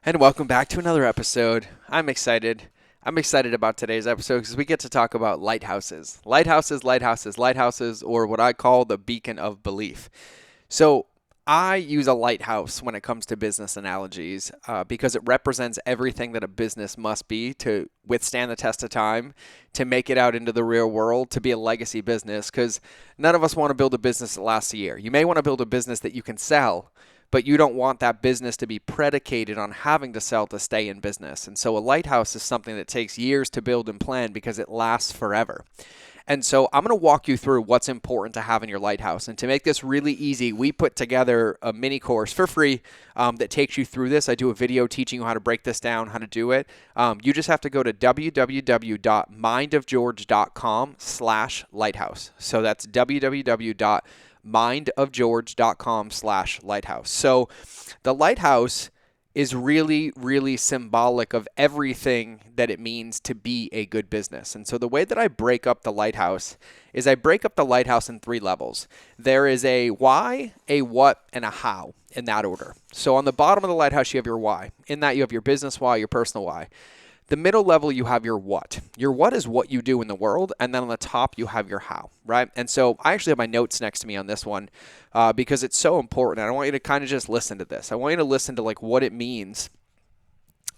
And welcome back to another episode. I'm excited. I'm excited about today's episode because we get to talk about lighthouses. Lighthouses, or what I call the beacon of belief. So, I use a lighthouse when it comes to business analogies because it represents everything that a business must be to withstand the test of time, to make it out into the real world, to be a legacy business. Because none of us want to build a business that lasts a year. You may want to build a business that you can sell, but you don't want that business to be predicated on having to sell to stay in business. And so a lighthouse is something that takes years to build and plan because it lasts forever. And so I'm going to walk you through what's important to have in your lighthouse. And to make this really easy, we put together a mini course for free that takes you through this. I do a video teaching you how to break this down, how to do it. You just have to go to www.mindofgeorge.com/lighthouse. So that's www.mindofgeorge.com/lighthouse. So the lighthouse is really, really symbolic of everything that it means to be a good business. And so the way that I break up the lighthouse is I break up the lighthouse in three levels. There is a why, a what, and a how in that order. So on the bottom of the lighthouse, you have your why. In that, you have your business why, your personal why. The middle level, you have your what. Your what is what you do in the world, and then on the top, you have your how, right? And so I actually have my notes next to me on this one because it's so important. I don't want you to kind of just listen to this. I want you to listen to like what it means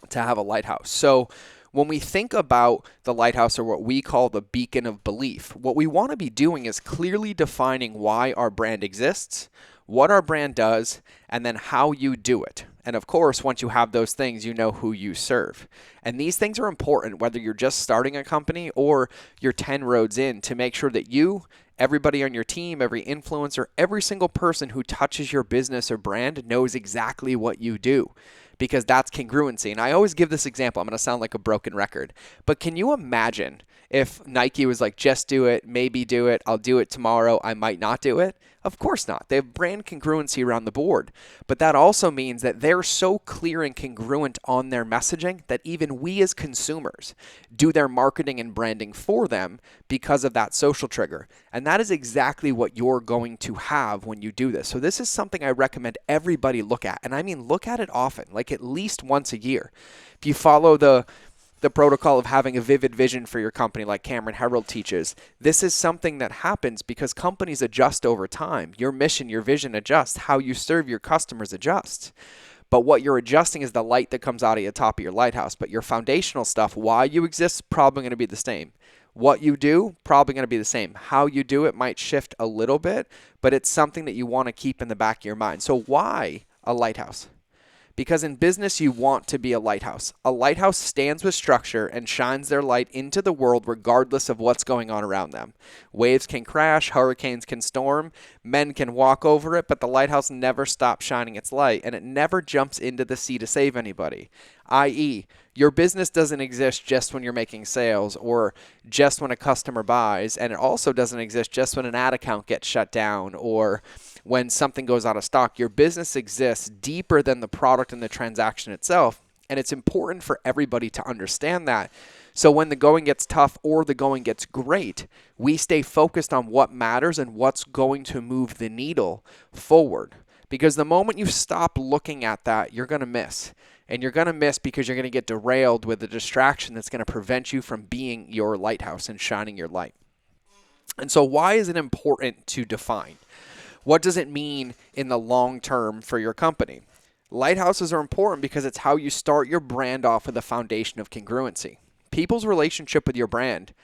to have a lighthouse. So when we think about the lighthouse, or what we call the beacon of belief, what we want to be doing is clearly defining why our brand exists, what our brand does, and then how you do it. And of course, once you have those things, you know who you serve. And these things are important whether you're just starting a company or you're 10 roads in, to make sure that you, everybody on your team, every influencer, every single person who touches your business or brand knows exactly what you do, because that's congruency. And I always give this example. I'm going to sound like a broken record, but can you imagine if Nike was like, just do it, maybe do it, I'll do it tomorrow, I might not do it? Of course not. They have brand congruency around the board. But that also means that they're so clear and congruent on their messaging that even we as consumers do their marketing and branding for them because of that social trigger. And that is exactly what you're going to have when you do this. So this is something I recommend everybody look at. And I mean, look at it often, like at least once a year. If you follow the protocol of having a vivid vision for your company, like Cameron Herold teaches, this is something that happens because companies adjust over time. Your mission, your vision adjusts. How you serve your customers adjusts. But what you're adjusting is the light that comes out of the top of your lighthouse. But your foundational stuff, why you exist, probably going to be the same. What you do, probably going to be the same. How you do it might shift a little bit, but it's something that you want to keep in the back of your mind. So why a lighthouse? Because in business, you want to be a lighthouse. A lighthouse stands with structure and shines their light into the world regardless of what's going on around them. Waves can crash, hurricanes can storm, men can walk over it, but the lighthouse never stops shining its light, and it never jumps into the sea to save anybody. I.e., your business doesn't exist just when you're making sales or just when a customer buys, and it also doesn't exist just when an ad account gets shut down or when something goes out of stock. Your business exists deeper than the product and the transaction itself, and it's important for everybody to understand that. So when the going gets tough or the going gets great, we stay focused on what matters and what's going to move the needle forward. Because the moment you stop looking at that, you're going to miss. And you're going to miss because you're going to get derailed with a distraction that's going to prevent you from being your lighthouse and shining your light. And so why is it important to define? What does it mean in the long term for your company? Lighthouses are important because it's how you start your brand off with a foundation of congruency. People's relationship with your brand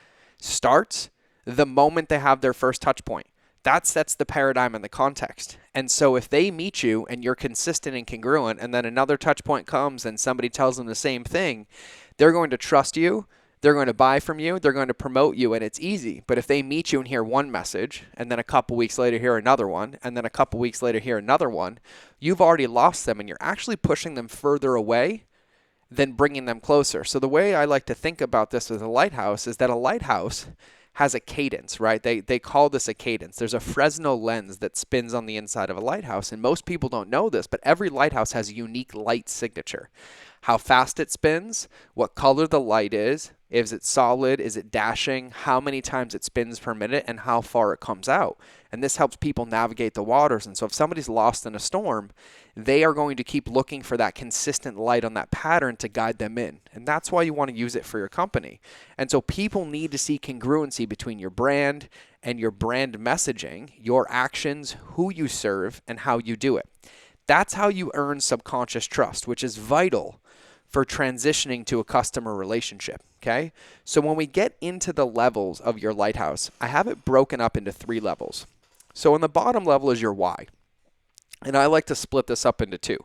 starts the moment they have their first touch point. That sets the paradigm and the context. And so if they meet you and you're consistent and congruent, and then another touch point comes and somebody tells them the same thing, they're going to trust you, they're going to buy from you, they're going to promote you, and it's easy. But if they meet you and hear one message, and then a couple weeks later hear another one, and then a couple weeks later hear another one, you've already lost them, and you're actually pushing them further away than bringing them closer. So the way I like to think about this with a lighthouse is that a lighthouse has a cadence, right? They call this a cadence. There's a Fresnel lens that spins on the inside of a lighthouse, and most people don't know this, but every lighthouse has a unique light signature. How fast it spins, what color the light is it solid, is it dashing, how many times it spins per minute, and how far it comes out. And this helps people navigate the waters. And so if somebody's lost in a storm, they are going to keep looking for that consistent light on that pattern to guide them in. And that's why you want to use it for your company. And so people need to see congruency between your brand and your brand messaging, your actions, who you serve, and how you do it. That's how you earn subconscious trust, which is vital for transitioning to a customer relationship, okay? So when we get into the levels of your lighthouse, I have it broken up into 3 levels. So on the bottom level is your why. And I like to split this up into 2.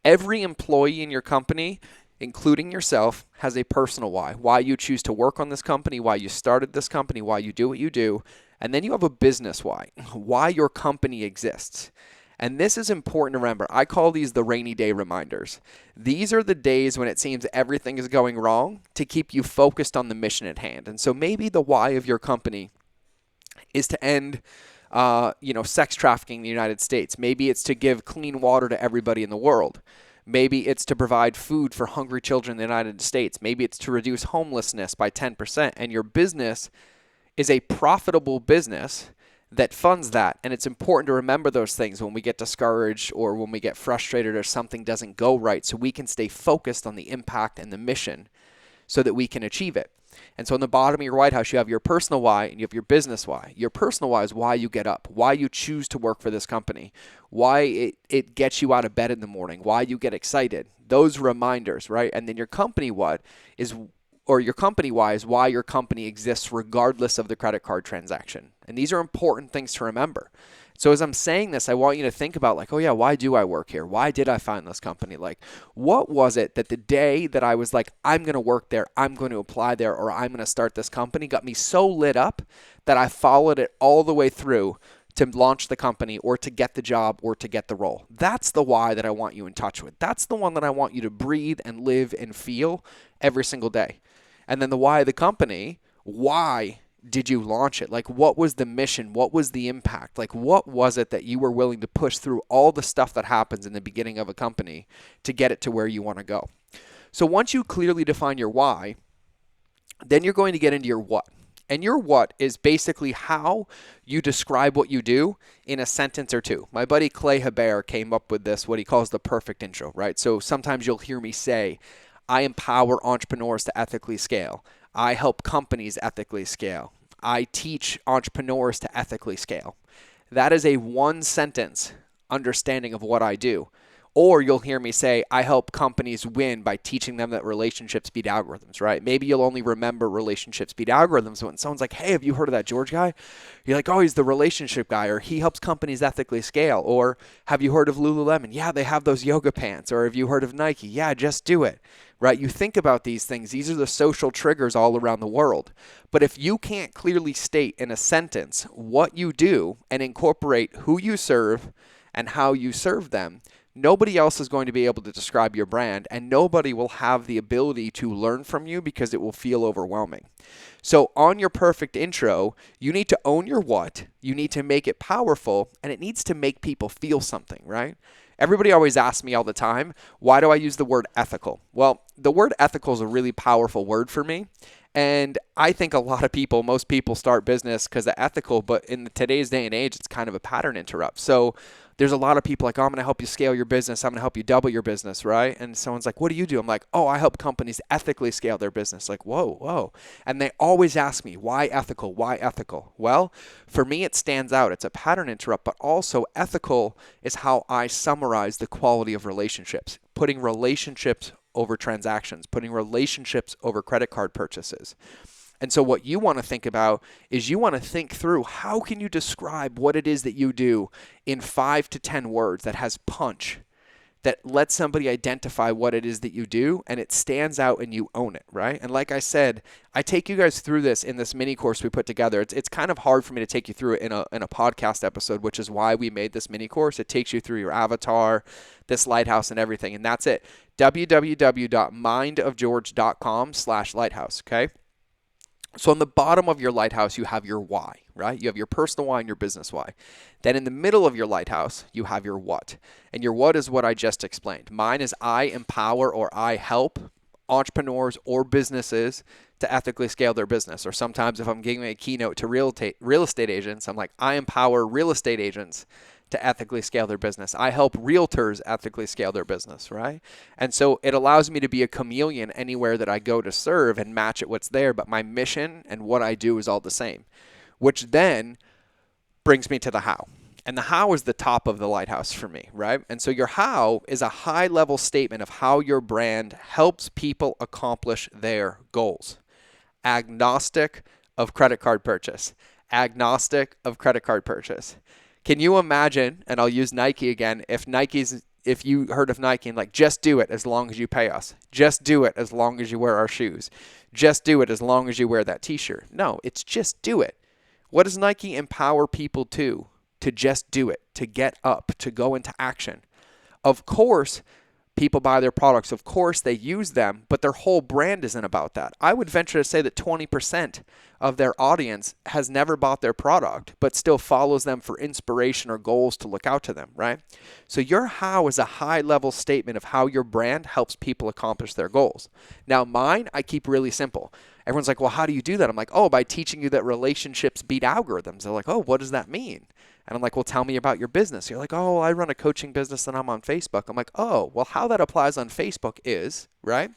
Every employee in your company, including yourself, has a personal why you choose to work on this company, why you started this company, why you do what you do. And then you have a business why your company exists. And this is important to remember. I call these the rainy day reminders. These are the days when it seems everything is going wrong to keep you focused on the mission at hand. And so maybe the why of your company is to end sex trafficking in the United States. Maybe it's to give clean water to everybody in the world. Maybe it's to provide food for hungry children in the United States. Maybe it's to reduce homelessness by 10%. And your business is a profitable business that funds that. And it's important to remember those things when we get discouraged or when we get frustrated or something doesn't go right, so we can stay focused on the impact and the mission so that we can achieve it. And so in the bottom of your White House, you have your personal why and you have your business why. Your personal why is why you get up, why you choose to work for this company, why it gets you out of bed in the morning, why you get excited. Those reminders, right? And then your company what is, or your company why is why your company exists regardless of the credit card transaction. And these are important things to remember. So as I'm saying this, I want you to think about like, oh yeah, why do I work here? Why did I find this company? Like, what was it that the day that I was like, I'm going to work there, I'm going to apply there, or I'm going to start this company got me so lit up that I followed it all the way through to launch the company or to get the job or to get the role. That's the why that I want you in touch with. That's the one that I want you to breathe and live and feel every single day. And then the why of the company, why did you launch it? Like, what was the mission? What was the impact? Like, what was it that you were willing to push through all the stuff that happens in the beginning of a company to get it to where you want to go? So once you clearly define your why, then you're going to get into your what. And your what is basically how you describe what you do in a sentence or 2. My buddy Clay Hebert came up with this, what he calls the perfect intro, right? So sometimes you'll hear me say, I empower entrepreneurs to ethically scale. I help companies ethically scale. I teach entrepreneurs to ethically scale. That is a 1-sentence understanding of what I do. Or you'll hear me say, I help companies win by teaching them that relationships beat algorithms, right? Maybe you'll only remember relationships beat algorithms when someone's like, hey, have you heard of that George guy? You're like, oh, he's the relationship guy, or he helps companies ethically scale. Or have you heard of Lululemon? Yeah, they have those yoga pants. Or have you heard of Nike? Yeah, just do it, right? You think about these things. These are the social triggers all around the world. But if you can't clearly state in a sentence what you do and incorporate who you serve and how you serve them, nobody else is going to be able to describe your brand, and nobody will have the ability to learn from you because it will feel overwhelming. So on your perfect intro, you need to own your what, you need to make it powerful, and it needs to make people feel something, right? Everybody always asks me all the time, why do I use the word ethical? Well, the word ethical is a really powerful word for me. And I think a lot of people, most people start business because of ethical, but in today's day and age, it's kind of a pattern interrupt. So there's a lot of people like, oh, I'm going to help you scale your business. I'm going to help you double your business, right? And someone's like, what do you do? I'm like, oh, I help companies ethically scale their business. Like, whoa. And they always ask me, why ethical? Why ethical? Well, for me, it stands out. It's a pattern interrupt, but also ethical is how I summarize the quality of relationships, putting relationships over transactions, putting relationships over credit card purchases. And so what you want to think about is you want to think through how can you describe what it is that you do in 5 to 10 words that has punch, that lets somebody identify what it is that you do, and it stands out and you own it, right? And like I said, I take you guys through this in this mini course we put together. It's kind of hard for me to take you through it in a podcast episode, which is why we made this mini course. It takes you through your avatar, this lighthouse and everything, and that's it. www.mindofgeorge.com/lighthouse, okay? So on the bottom of your lighthouse, you have your why, right? You have your personal why and your business why. Then in the middle of your lighthouse, you have your what. And your what is what I just explained. Mine is I empower or I help entrepreneurs or businesses to ethically scale their business. Or sometimes if I'm giving a keynote to real estate agents, I'm like, I empower real estate agents to ethically scale their business. I help realtors ethically scale their business, right? And so it allows me to be a chameleon anywhere that I go to serve and match it what's there, but my mission and what I do is all the same, which then brings me to the how. And the how is the top of the lighthouse for me, right? And so your how is a high-level statement of how your brand helps people accomplish their goals. Agnostic of credit card purchase. Agnostic of credit card purchase. Can you imagine, and I'll use Nike again, if you heard of Nike and like, just do it as long as you pay us. Just do it as long as you wear our shoes. Just do it as long as you wear that t-shirt. No, it's just do it. What does Nike empower people to? To just do it, to get up, to go into action. Of course, people buy their products. Of course, they use them, but their whole brand isn't about that. I would venture to say that 20% of their audience has never bought their product, but still follows them for inspiration or goals to look out to them, right? So your how is a high-level statement of how your brand helps people accomplish their goals. Now, mine, I keep really simple. Everyone's like, well, how do you do that? I'm like, oh, by teaching you that relationships beat algorithms. They're like, oh, what does that mean? And I'm like, well, tell me about your business. You're like, oh, I run a coaching business and I'm on Facebook. I'm like, oh, well, how that applies on Facebook is, right?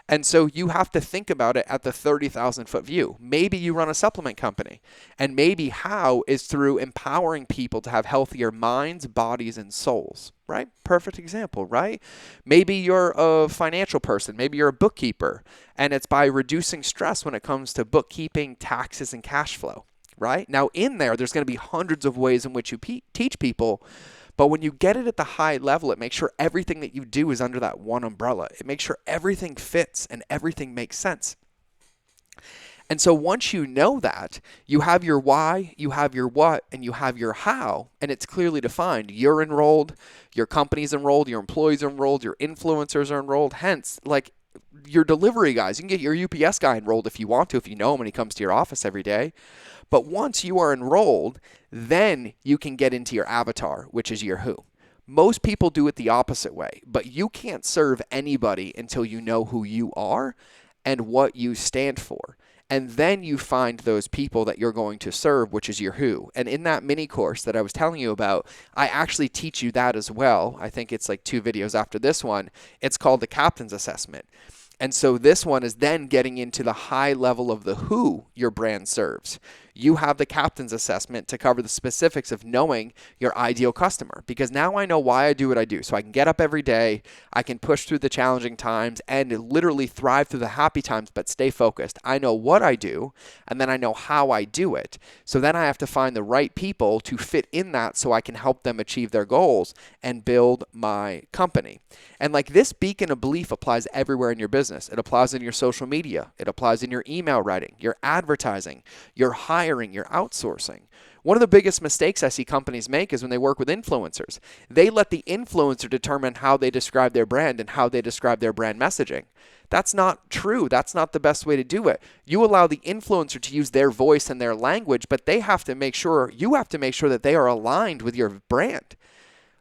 And so you have to think about it at the 30,000 foot view. Maybe you run a supplement company, and maybe how is through empowering people to have healthier minds, bodies, and souls, right? Perfect example, right? Maybe you're a financial person. Maybe you're a bookkeeper, and it's by reducing stress when it comes to bookkeeping, taxes, and cash flow, right? Now in there's going to be hundreds of ways in which you teach people. But when you get it at the high level, it makes sure everything that you do is under that one umbrella. It makes sure everything fits and everything makes sense. And so once you know that, you have your why, you have your what, and you have your how, and it's clearly defined. You're enrolled, your company's enrolled, your employees are enrolled, your influencers are enrolled. Hence, like your delivery guys, you can get your UPS guy enrolled if you want to, if you know him when he comes to your office every day. But once you are enrolled, then you can get into your avatar, which is your who. Most people do it the opposite way, but you can't serve anybody until you know who you are and what you stand for. And then you find those people that you're going to serve, which is your who. And in that mini course that I was telling you about, I actually teach you that as well. I think it's like 2 videos after this one. It's called the Captain's Assessment. And so this one is then getting into the high level of the who your brand serves. You have the captain's assessment to cover the specifics of knowing your ideal customer, because now I know why I do what I do. So I can get up every day, I can push through the challenging times and literally thrive through the happy times, but stay focused. I know what I do, and then I know how I do it. So then I have to find the right people to fit in that so I can help them achieve their goals and build my company. And like this beacon of belief applies everywhere in your business. It applies in your social media. It applies in your email writing, your advertising, your hiring, your outsourcing. One of the biggest mistakes I see companies make is when they work with influencers. They let the influencer determine how they describe their brand and how they describe their brand messaging. That's not true. That's not the best way to do it. You allow the influencer to use their voice and their language, but you have to make sure that they are aligned with your brand.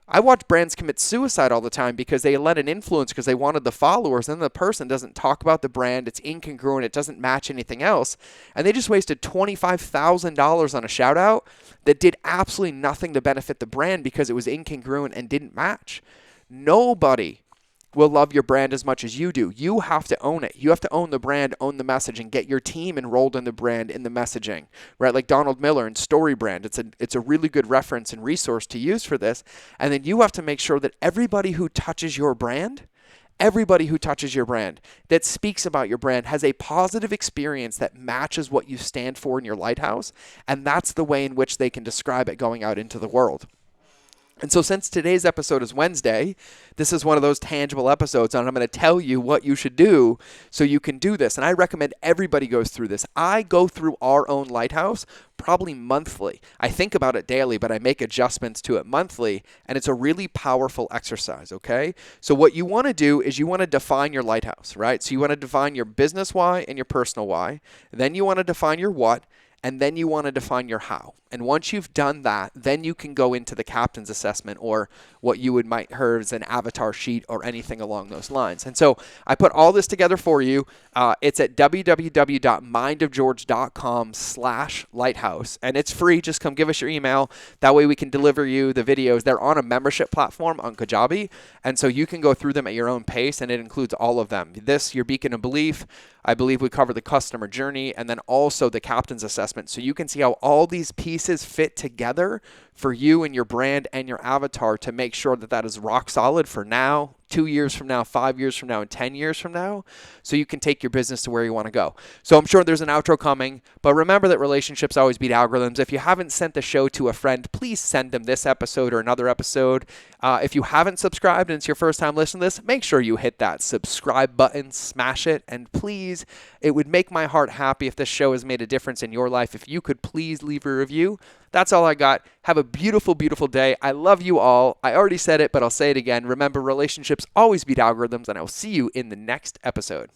I watch brands commit suicide all the time because they let an influencer because they wanted the followers, and then the person doesn't talk about the brand, it's incongruent, it doesn't match anything else, and they just wasted $25,000 on a shout out that did absolutely nothing to benefit the brand because it was incongruent and didn't match. Nobody will love your brand as much as you do. You have to own it. You have to own the brand, own the message, and get your team enrolled in the brand, in the messaging, right? Like Donald Miller and Story Brand. It's a really good reference and resource to use for this. And then you have to make sure that everybody who touches your brand that speaks about your brand has a positive experience that matches what you stand for in your lighthouse. And that's the way in which they can describe it going out into the world. And so since today's episode is Wednesday, this is one of those tangible episodes, and I'm going to tell you what you should do so you can do this. And I recommend everybody goes through this. I go through our own Lighthouse probably monthly. I think about it daily, but I make adjustments to it monthly, and it's a really powerful exercise, okay? So what you want to do is you want to define your Lighthouse, right? So you want to define your business why and your personal why. Then you want to define your what. and then you want to define your how. And once you've done that, then you can go into the captain's assessment, or what you might heard as an avatar sheet or anything along those lines. And so I put all this together for you. It's at www.mindofgeorge.com/lighthouse, and it's free. Just come give us your email. That way we can deliver you the videos. They're on a membership platform on Kajabi, and so you can go through them at your own pace, and it includes all of them. This, your beacon of belief. I believe we cover the customer journey, and then also the captain's assessment. So you can see how all these pieces fit together for you and your brand and your avatar to make sure that that is rock solid for now, 2 years from now, 5 years from now, and 10 years from now, so you can take your business to where you want to go. So I'm sure there's an outro coming, but remember that relationships always beat algorithms. If you haven't sent the show to a friend, please send them this episode or another episode. If you haven't subscribed and it's your first time listening to this, make sure you hit that subscribe button, smash it, and please, it would make my heart happy if this show has made a difference in your life. If you could please leave a review. That's all I got. Have a beautiful, beautiful day. I love you all. I already said it, but I'll say it again. Remember, relationships always beat algorithms, and I will see you in the next episode.